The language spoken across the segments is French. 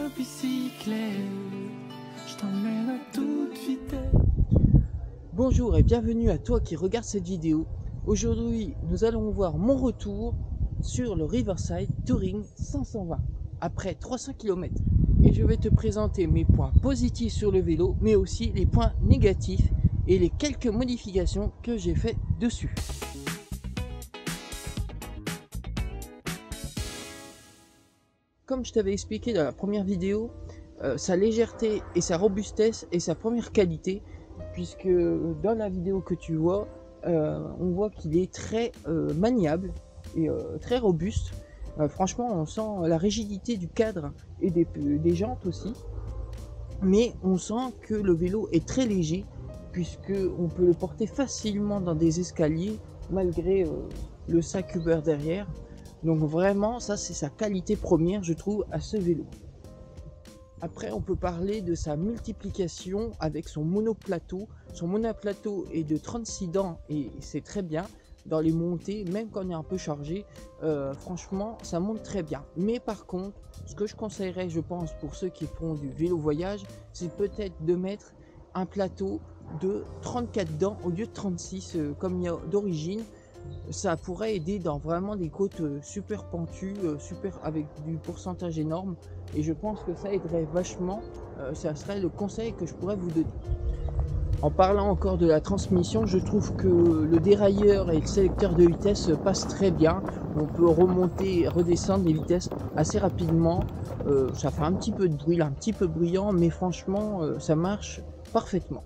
ma bicyclette, je t'emmène à toute vitesse. Bonjour et bienvenue à toi qui regarde cette vidéo. Aujourd'hui, nous allons voir mon retour sur le Riverside Touring 520 après 300 km. Et je vais te présenter mes points positifs sur le vélo, mais aussi les points négatifs et les quelques modifications que j'ai fait dessus. Comme je t'avais expliqué dans la première vidéo, sa légèreté et sa robustesse est sa première qualité, puisque dans la vidéo que tu vois, on voit qu'il est très maniable et très robuste. Franchement, on sent la rigidité du cadre et des jantes aussi, mais on sent que le vélo est très léger, puisque on peut le porter facilement dans des escaliers malgré le sac Uber derrière. Donc vraiment, ça c'est sa qualité première, je trouve, à ce vélo. Après, on peut parler de sa multiplication avec son monoplateau. Son monoplateau est de 36 dents et c'est très bien. Dans les montées, même quand on est un peu chargé, franchement, ça monte très bien. Mais par contre, ce que je conseillerais, je pense, pour ceux qui font du vélo voyage, c'est peut-être de mettre un plateau de 34 dents au lieu de 36 comme il y a d'origine. Ça pourrait aider dans vraiment des côtes super pentues, avec du pourcentage énorme, et je pense que ça aiderait vachement. Ça serait le conseil que je pourrais vous donner. En parlant encore de la transmission, je trouve que le dérailleur et le sélecteur de vitesse passent très bien. On peut remonter et redescendre les vitesses assez rapidement. Ça fait un petit peu de bruit, un petit peu bruyant, mais franchement ça marche parfaitement.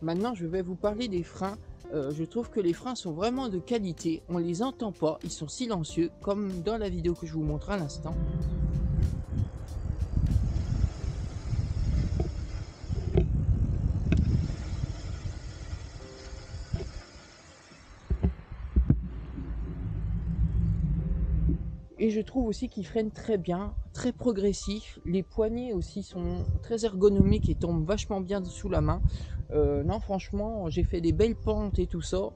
Maintenant je vais vous parler des freins. Je trouve que les freins sont vraiment de qualité, on les entend pas, ils sont silencieux comme dans la vidéo que je vous montre à l'instant. Et je trouve aussi qu'ils freinent très bien, très progressif. Les poignées aussi sont très ergonomiques et tombent vachement bien sous la main. Non, franchement, j'ai fait des belles pentes et tout ça.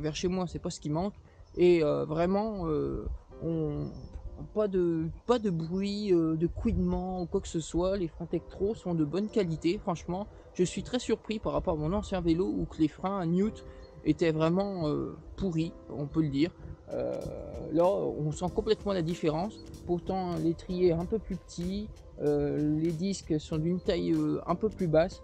Vers chez moi, c'est pas ce qui manque. Et vraiment, pas de bruit, de couinement ou quoi que ce soit. Les freins Tektro sont de bonne qualité. Franchement, je suis très surpris par rapport à mon ancien vélo où que les freins à Newt étaient vraiment pourris, on peut le dire. Là, on sent complètement la différence. Pourtant, l'étrier est un peu plus petit, les disques sont d'une taille un peu plus basse.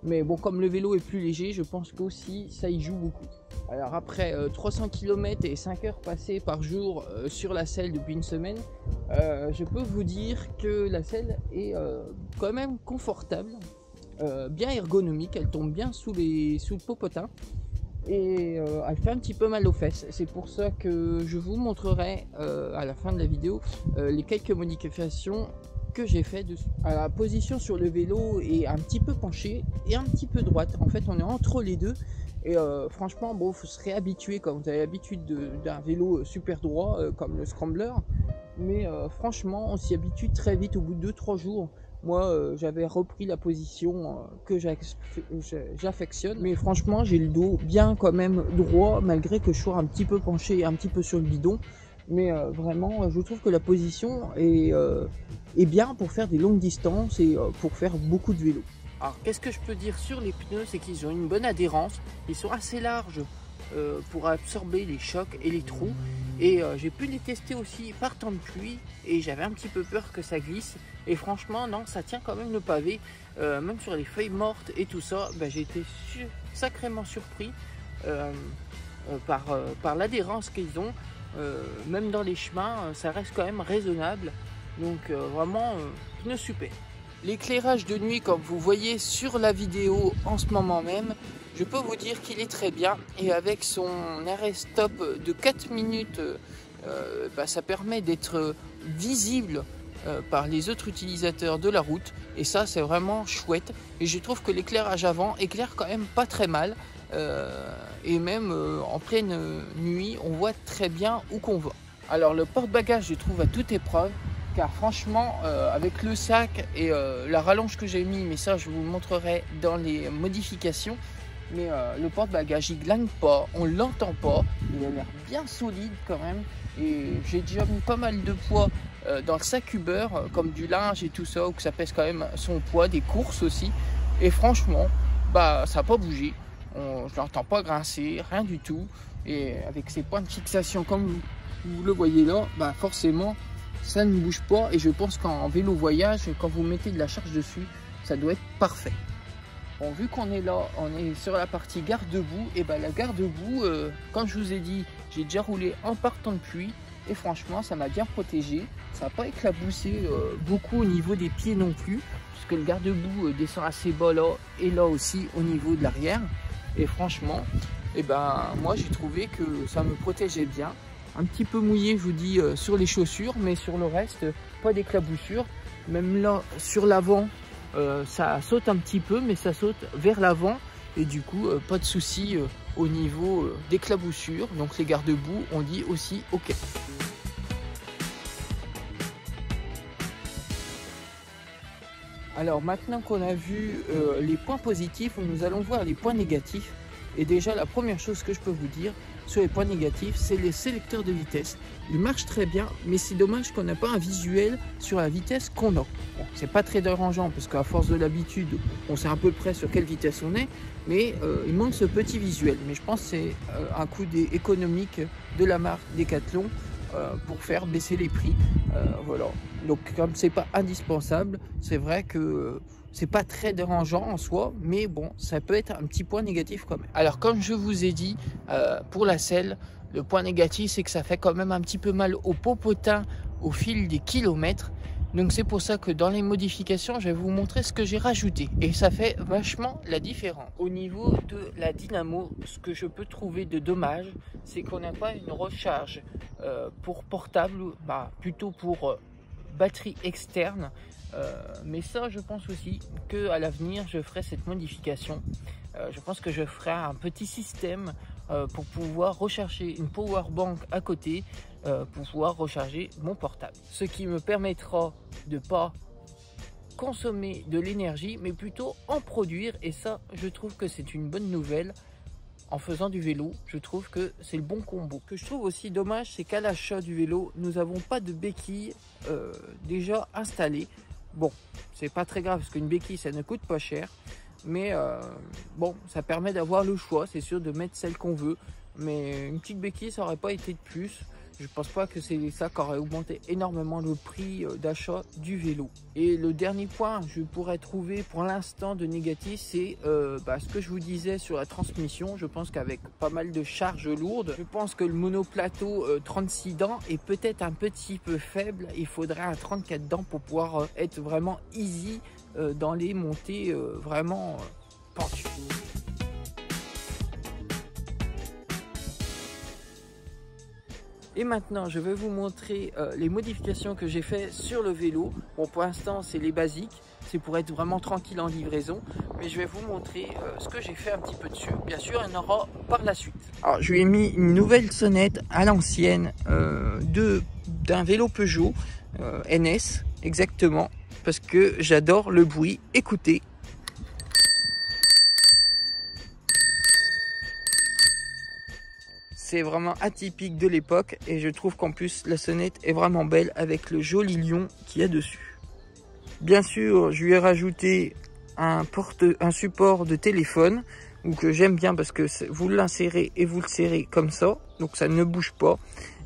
Mais bon, comme le vélo est plus léger, je pense qu'aussi ça y joue beaucoup. Alors après 300 km et 5 heures passées par jour sur la selle depuis une semaine, je peux vous dire que la selle est quand même confortable, bien ergonomique, elle tombe bien sous le popotin. Et elle fait un petit peu mal aux fesses. C'est pour ça que je vous montrerai à la fin de la vidéo les quelques modifications que j'ai fait dessus. La position sur le vélo est un petit peu penchée et un petit peu droite. En fait, on est entre les deux. Et franchement, bon, faut se réhabituer quand vous avez l'habitude d'un vélo super droit comme le Scrambler. Mais franchement, on s'y habitue très vite au bout de 2-3 jours. Moi, j'avais repris la position que j'affectionne. Mais franchement, j'ai le dos bien quand même droit, malgré que je sois un petit peu penché et un petit peu sur le guidon. Mais vraiment, je trouve que la position est bien pour faire des longues distances et pour faire beaucoup de vélo. Alors, qu'est-ce que je peux dire sur les pneus? C'est qu'ils ont une bonne adhérence. Ils sont assez larges pour absorber les chocs et les trous. Et j'ai pu les tester aussi par temps de pluie et j'avais un petit peu peur que ça glisse. Et franchement, non, ça tient quand même le pavé. Même sur les feuilles mortes et tout ça, j'ai été sacrément surpris par l'adhérence qu'ils ont. Même dans les chemins, ça reste quand même raisonnable. Donc vraiment, pneus super. L'éclairage de nuit, comme vous voyez sur la vidéo en ce moment même, je peux vous dire qu'il est très bien. Et avec son arrêt stop de 4 minutes, ça permet d'être visible par les autres utilisateurs de la route. Et ça, c'est vraiment chouette. Et je trouve que l'éclairage avant éclaire quand même pas très mal. Et même en pleine nuit, on voit très bien où qu'on va. Alors le porte-bagages, je trouve à toute épreuve. Car franchement, avec le sac et la rallonge que j'ai mis, mais ça je vous le montrerai dans les modifications, mais le porte-bagages il glane pas, on l'entend pas, il a l'air bien solide quand même, et j'ai déjà mis pas mal de poids dans le sac Uber, comme du linge et tout ça, où que ça pèse quand même son poids, des courses aussi. Et franchement, bah ça n'a pas bougé. Je ne l'entends pas grincer, rien du tout. Et avec ces points de fixation comme vous le voyez là, bah forcément ça ne bouge pas. Et je pense qu'en vélo voyage, quand vous mettez de la charge dessus, ça doit être parfait. Bon, vu qu'on est là, on est sur la partie garde-boue. Et bah la garde-boue, comme je vous ai dit, j'ai déjà roulé en partant de pluie. Et franchement, ça m'a bien protégé. Ça n'a pas éclaboussé beaucoup au niveau des pieds non plus, puisque le garde-boue descend assez bas là et là aussi au niveau de l'arrière. Et franchement, moi j'ai trouvé que ça me protégeait bien. Un petit peu mouillé, je vous dis, sur les chaussures, mais sur le reste, pas d'éclaboussure. Même là, sur l'avant, ça saute un petit peu, mais ça saute vers l'avant. Et du coup, pas de souci au niveau d'éclaboussure. Donc les garde-boue, on dit aussi OK. Alors maintenant qu'on a vu les points positifs, nous allons voir les points négatifs. Et déjà, la première chose que je peux vous dire sur les points négatifs, c'est les sélecteurs de vitesse. Ils marchent très bien, mais c'est dommage qu'on n'a pas un visuel sur la vitesse qu'on a. Bon, c'est pas très dérangeant, parce qu'à force de l'habitude, on sait à peu près sur quelle vitesse on est, mais il manque ce petit visuel. Mais je pense que c'est un coup économique de la marque Decathlon pour faire baisser les prix. Voilà. Donc comme c'est pas indispensable, c'est vrai que c'est pas très dérangeant en soi, mais bon, ça peut être un petit point négatif quand même. Alors comme je vous ai dit, pour la selle, le point négatif c'est que ça fait quand même un petit peu mal au popotin au fil des kilomètres. Donc c'est pour ça que dans les modifications, je vais vous montrer ce que j'ai rajouté. Et ça fait vachement la différence. Au niveau de la dynamo, ce que je peux trouver de dommage, c'est qu'on n'a pas une recharge pour portable, plutôt pour batterie externe. Mais ça, je pense aussi qu'à l'avenir, je ferai cette modification. Je pense que je ferai un petit système pour pouvoir recharger une power bank à côté, pour pouvoir recharger mon portable. Ce qui me permettra de ne pas consommer de l'énergie, mais plutôt en produire. Et ça, je trouve que c'est une bonne nouvelle. En faisant du vélo, je trouve que c'est le bon combo. Ce que je trouve aussi dommage, c'est qu'à l'achat du vélo, nous n'avons pas de béquilles déjà installées. Bon, c'est pas très grave parce qu'une béquille, ça ne coûte pas cher. Mais bon, ça permet d'avoir le choix, c'est sûr, de mettre celle qu'on veut. Mais une petite béquille, ça n'aurait pas été de plus. Je pense pas que c'est ça qui aurait augmenté énormément le prix d'achat du vélo. Et le dernier point, je pourrais trouver pour l'instant de négatif, c'est ce que je vous disais sur la transmission. Je pense qu'avec pas mal de charges lourdes, je pense que le monoplateau 36 dents est peut-être un petit peu faible. Il faudrait un 34 dents pour pouvoir être vraiment easy dans les montées vraiment pentues. Et maintenant, je vais vous montrer les modifications que j'ai fait sur le vélo. Bon, pour l'instant, c'est les basiques. C'est pour être vraiment tranquille en livraison. Mais je vais vous montrer ce que j'ai fait un petit peu dessus. Bien sûr, il y en aura par la suite. Alors, je lui ai mis une nouvelle sonnette à l'ancienne d'un vélo Peugeot NS, exactement. Parce que j'adore le bruit. Écoutez. C'est vraiment atypique de l'époque et je trouve qu'en plus la sonnette est vraiment belle avec le joli lion qu'il y a dessus. Bien sûr, je lui ai rajouté un support de téléphone ou que j'aime bien parce que vous l'insérez et vous le serrez comme ça, donc ça ne bouge pas.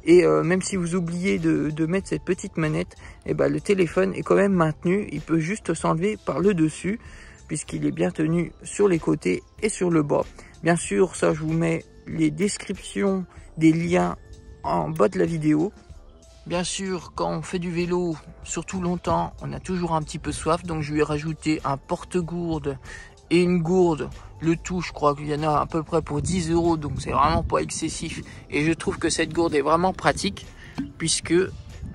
Et même si vous oubliez de mettre cette petite manette, le téléphone est quand même maintenu. Il peut juste s'enlever par le dessus puisqu'il est bien tenu sur les côtés et sur le bas. Bien sûr, ça je vous mets les descriptions des liens en bas de la vidéo. Bien sûr, quand on fait du vélo, surtout longtemps, on a toujours un petit peu soif. Donc je lui ai rajouté un porte-gourde et une gourde. Le tout, je crois qu'il y en a à peu près pour 10 €. Donc c'est vraiment pas excessif. Et je trouve que cette gourde est vraiment pratique. Puisque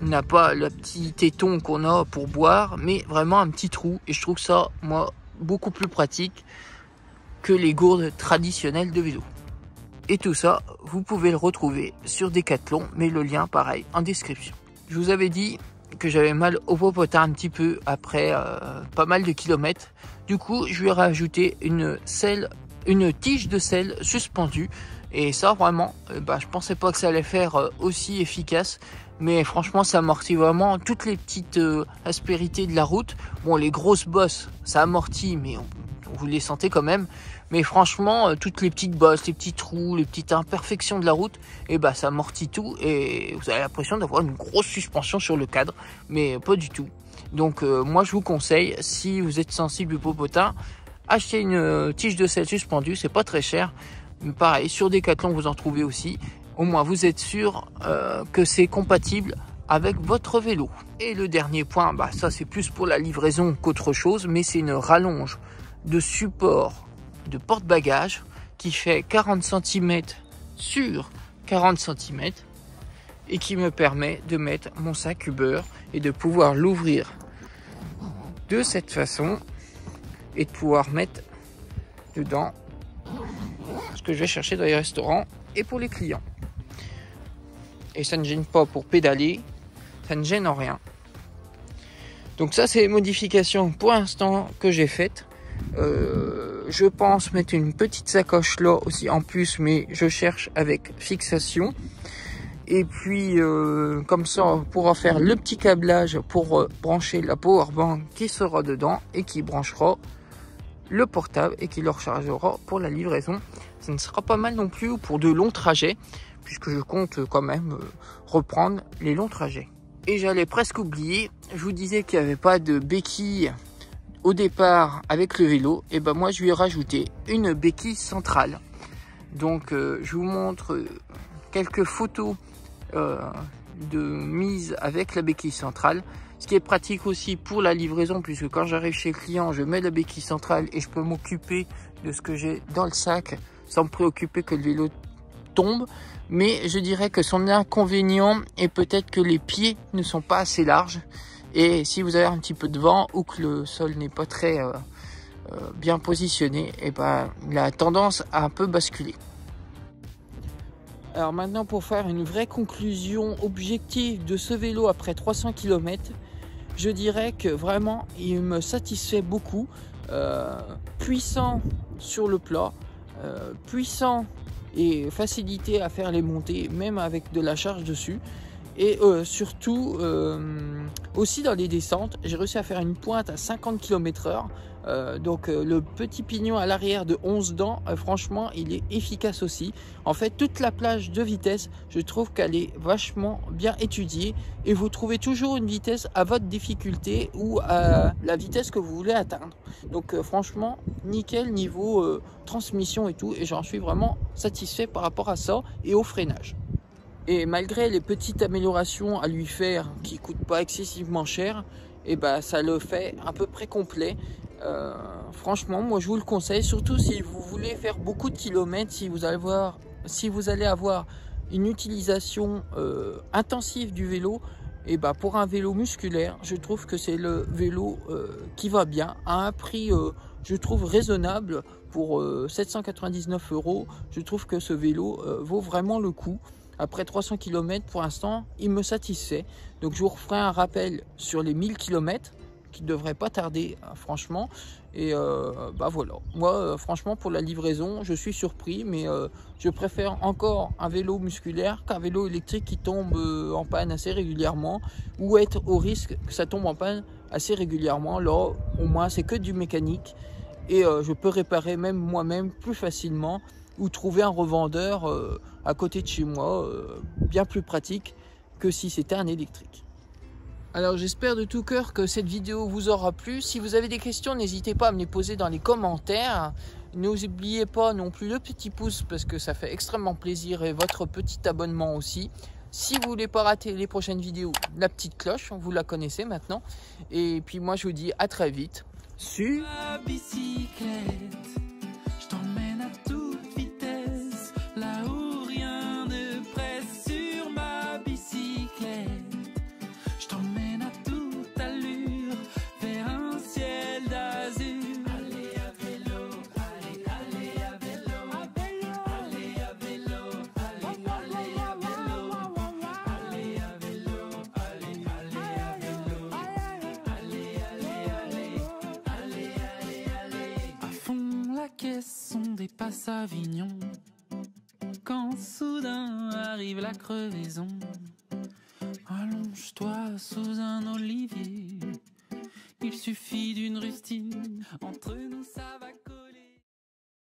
on n'a pas le petit téton qu'on a pour boire. Mais vraiment un petit trou. Et je trouve ça, moi, beaucoup plus pratique que les gourdes traditionnelles de vélo. Et tout ça, vous pouvez le retrouver sur Decathlon, mais le lien, pareil, en description. Je vous avais dit que j'avais mal au popotin un petit peu après pas mal de kilomètres. Du coup, je lui ai rajouté une tige de sel suspendue. Et ça, vraiment, je pensais pas que ça allait faire aussi efficace. mais franchement ça amortit vraiment toutes les petites aspérités de la route. Bon, les grosses bosses ça amortit, mais vous les sentez quand même. Mais franchement, toutes les petites bosses, les petits trous, les petites imperfections de la route, et bah ça amortit tout et vous avez l'impression d'avoir une grosse suspension sur le cadre, mais pas du tout. Donc moi je vous conseille, si vous êtes sensible au popotin, achetez une tige de selle suspendue, c'est pas très cher. Pareil, sur Decathlon vous en trouvez aussi. Au moins vous êtes sûr que c'est compatible avec votre vélo. Et le dernier point, bah ça c'est plus pour la livraison qu'autre chose, mais c'est une rallonge de support de porte-bagages qui fait 40 cm sur 40 cm et qui me permet de mettre mon sac Uber et de pouvoir l'ouvrir de cette façon et de pouvoir mettre dedans ce que je vais chercher dans les restaurants et pour les clients. Et ça ne gêne pas pour pédaler, ça ne gêne en rien. Donc ça c'est les modifications pour l'instant que j'ai faites. Je pense mettre une petite sacoche là aussi en plus, mais je cherche avec fixation. Et puis comme ça on pourra faire le petit câblage pour brancher la powerbank qui sera dedans et qui branchera le portable et qui le rechargera pour la livraison. Ça ne sera pas mal non plus pour de longs trajets, puisque je compte quand même reprendre les longs trajets. Et j'allais presque oublier, je vous disais qu'il n'y avait pas de béquille au départ avec le vélo, et ben moi je lui ai rajouté une béquille centrale. Donc je vous montre quelques photos de mise avec la béquille centrale, ce qui est pratique aussi pour la livraison, puisque quand j'arrive chez le client je mets la béquille centrale et je peux m'occuper de ce que j'ai dans le sac sans me préoccuper que le vélo tombe. Mais je dirais que son inconvénient est peut-être que les pieds ne sont pas assez larges. Et si vous avez un petit peu de vent ou que le sol n'est pas très bien positionné, et ben, il a tendance à un peu basculer. Alors maintenant, pour faire une vraie conclusion objective de ce vélo après 300 km, je dirais que vraiment il me satisfait beaucoup. Puissant sur le plat, puissant et facilité à faire les montées, même avec de la charge dessus. Et surtout, aussi dans les descentes, j'ai réussi à faire une pointe à 50 km/h. Donc le petit pignon à l'arrière de 11 dents, franchement, il est efficace aussi. En fait, toute la plage de vitesse, je trouve qu'elle est vachement bien étudiée. Et vous trouvez toujours une vitesse à votre difficulté ou à la vitesse que vous voulez atteindre. Donc franchement, nickel niveau transmission et tout. Et j'en suis vraiment satisfait par rapport à ça et au freinage. Et malgré les petites améliorations à lui faire qui ne coûtent pas excessivement cher, et ben ça le fait à peu près complet. Franchement, moi je vous le conseille, surtout si vous voulez faire beaucoup de kilomètres, si vous allez avoir une utilisation intensive du vélo. Et ben pour un vélo musculaire, je trouve que c'est le vélo qui va bien à un prix je trouve raisonnable. Pour 799 €, je trouve que ce vélo vaut vraiment le coup. Après 300 km, pour l'instant, il me satisfait. Donc, je vous referai un rappel sur les 1000 km qui ne devrait pas tarder, franchement. Et bah voilà. Moi, franchement, pour la livraison, je suis surpris. Mais je préfère encore un vélo musculaire qu'un vélo électrique qui tombe en panne assez régulièrement. Ou être au risque que ça tombe en panne assez régulièrement. Là, au moins, c'est que du mécanique. Et je peux réparer même moi-même plus facilement. Ou trouver un revendeur à côté de chez moi, bien plus pratique que si c'était un électrique. Alors j'espère de tout cœur que cette vidéo vous aura plu. Si vous avez des questions, n'hésitez pas à me les poser dans les commentaires. N'oubliez pas non plus le petit pouce parce que ça fait extrêmement plaisir, et votre petit abonnement aussi. Si vous voulez pas rater les prochaines vidéos, la petite cloche, vous la connaissez maintenant. Et puis moi je vous dis à très vite sur Ma bicyclette, je t'emmène à toute vitesse, là où rien ne presse. Sur ma bicyclette, je t'emmène à toute allure, vers un ciel d'azur. Allez à vélo, allez, allez à vélo, allez à vélo, allez, allez à vélo, allez à vélo, allez, allez à vélo, allez, allez, allez. À fond la caisse, on dépasse Avignon, quand soudain arrive la crevaison. Allonge-toi sous un olivier. Il suffit d'une rustine